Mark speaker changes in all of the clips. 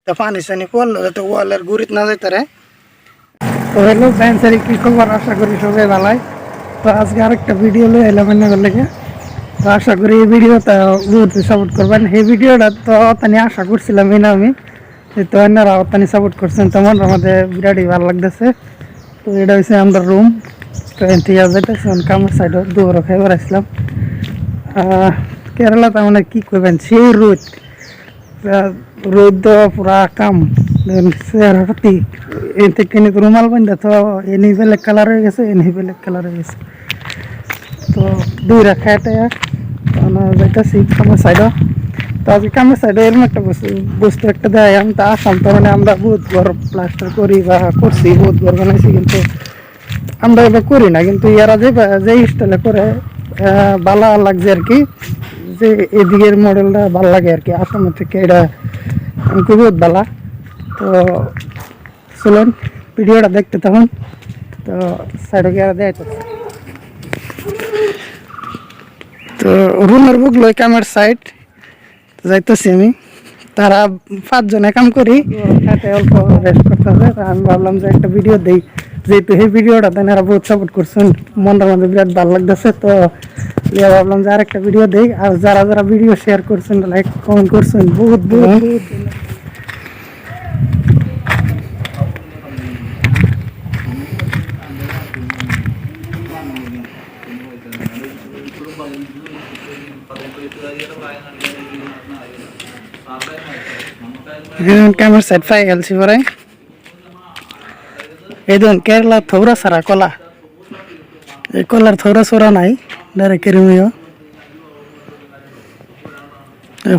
Speaker 1: তা পানি সানি পড়লো যাতে ওয়ালের গুড়িত না যাইতে রে।
Speaker 2: তো হ্যালো ফ্রেন্ডস, কি খবর? আশা করি সবাই ভালাই। তো আজকে আরেকটা ভিডিও লই এলাম এনে লেগে। তো আশা করি এই ভিডিওটা বহুত সাপোর্ট করবেন। এই ভিডিওটা তো তানি আশা করছিলামই না আমি, তো অন্যরা তানি সাপোর্ট করছেন, তেমন আমাদের বিরাটই ভালো লাগতেছে। তো এটা হচ্ছে আমাদের রুম। তো ঠিক আছে, কামের সাইডে দুয়ারও খাইবার আসলাম। কেরালা তার মানে কি করবেন, সেই রোদ রোদ পুরা কাম চেহারাটি এ থেকে রুমাল বান্ধা তো এনি বেলেগ কালার হয়ে গেছে, এনি বেলেগ কালার হয়ে গেছে। তো দুই রাখাটা যাইতেছি কামের সাইডও। তো আজকে কামের সাইডে এরকম একটা বস্তু একটা দেয়। আমি তা আসাম, তো মানে আমরা বহুত ঘর প্লাস্টার করি বা করছি, বহুত ঘর বানাইছি, কিন্তু আমরা এবার করি না। কিন্তু এরা যে স্টাইলে করে ভালো লাগছে আর কি, যে এদিকের মডেলটা ভালো লাগে আর কি। আসামের থেকে এটা আমাকে বহুত ভালো। তো চলুন ভিডিওটা দেখতে তখন। তো সাইডে গিয়ে দেয় তো রুমের বুক লই কামের সাইড যাইতেছি আমি। তারা 5 জনে কাম করি, অল্প রেস্ট করতেছে। আমি ভাবলাম যে একটা ভিডিও দেই, যেহেতু এই ভিডিওটা তারা বহুত সাপোর্ট করছেন, মনটার মধ্যে বিরাট ভালো লাগতেছে। তো ভাবলাম যে আরেকটা ভিডিও দেই। আর যারা যারা ভিডিও শেয়ার করছেন, লাইক কমেন্ট করছেন, বহুত বহুত ক্যামেরা সাইড পাই গেছি পরে। এই ধরুন কেরালা থৌরা সারা কলা, এই কলার থৌরা সরা নাই, ডাইরেক্ট কেরিমিও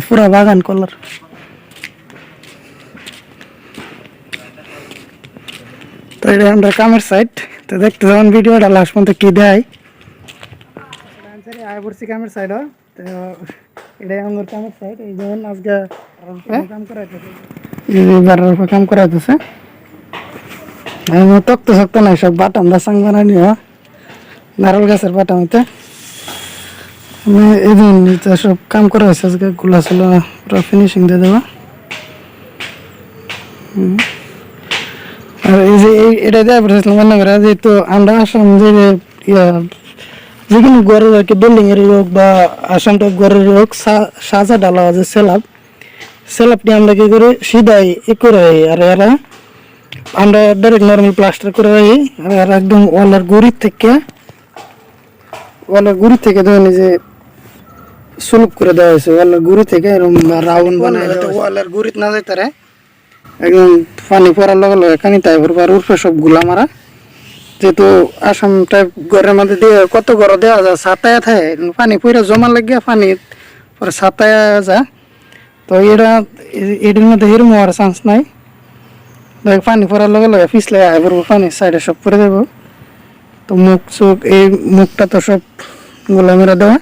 Speaker 2: পুরা বাগান কলার। তো এটা আমরা কামের সাইড। তো দেখতে যখন ভিডিওটা লাস্ট পর্যন্ত কি দেয়। আয় পড়ছি কামের সাইড। তো এটাই আমার কামের সাইড। এই যেমন আজকে কাম করা হইতেছে। তক্ত শক্ত নাই, সব বাটাম দা সাং বানানি নারকেল গাছের বাটাম হইতে আমি এই দিন সব কাম করা হয়েছে। আজকে গুলা ছিল পুরো ফিনিশিং দিয়ে দেওয়া। আর এই যে এটা দেওয়া পড়েছিলাম মনে করে, যেহেতু আমরা আসাম যে যেকোনো ঘরের আর কি, বিল্ডিং এর হোক বা আসাম টাইপ ঘরের হোক, সাজা ডালা যে সেলাপটি আমরা কি করি সিধাই করে। আর এরা আমরা ডাইরেক্ট নর্মাল প্লাস্টার করে রাখি। আর একদম ওয়ালের গুড়ি থেকে ধরেন যে সুলভ করে দেওয়া হয়েছে। ওয়ালের গুড়ি থেকে এরকম রাউন্ড বানায় ওয়ালের গুড়িত না যাইতে রে। একদম পানি পড়ার লগে লগে কানি তাই ভরবার উঠবে সব গুলা মারা। যেহেতু আসাম টাইপ ঘরের মধ্যে দিয়ে কত ঘর দেওয়া যায়, ছাতায়া থাকে, পানি পড়ে জমা লাগিয়ে পানি পরে ছাতায়া যায়। তো এটার মধ্যে এরকম হওয়ার চান্স নাই। পানি পড়ার লগে লগে পিছলে আয় পড়বো, পানি সাইডে সব পরে দেবো। তো মুখ চোখ এই মুখটা তো সব গোলামেরা দেওয়া।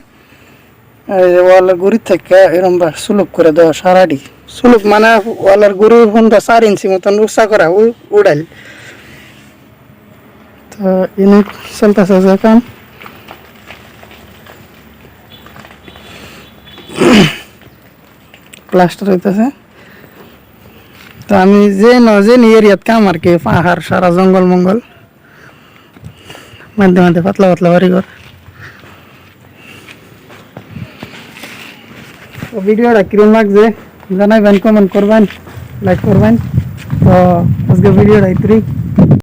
Speaker 2: এই যে ওয়ালের গুড়ি থেকে এরকম সুলভ করে দেওয়া সারাটি সুলভ, মানে ওয়ালের গুড়ি 4 ইঞ্চি মতন উঁচা করা উড়াইল। তো এনে চলতেছে যে কাম। প্লাস্টার হইতেছে। তো আমি যে এরিয়াত কাম আর কি, পাহাড় সারা জঙ্গল মঙ্গল, মধ্যে মধ্যে পাতলা পাতলা বাড়িঘর। তো ভিডিওটা কিরম লাগছে জানাইবেন, কমেন্ট করবেন, লাইক করবেন। তো আজকে ভিডিওটা ইত্রি।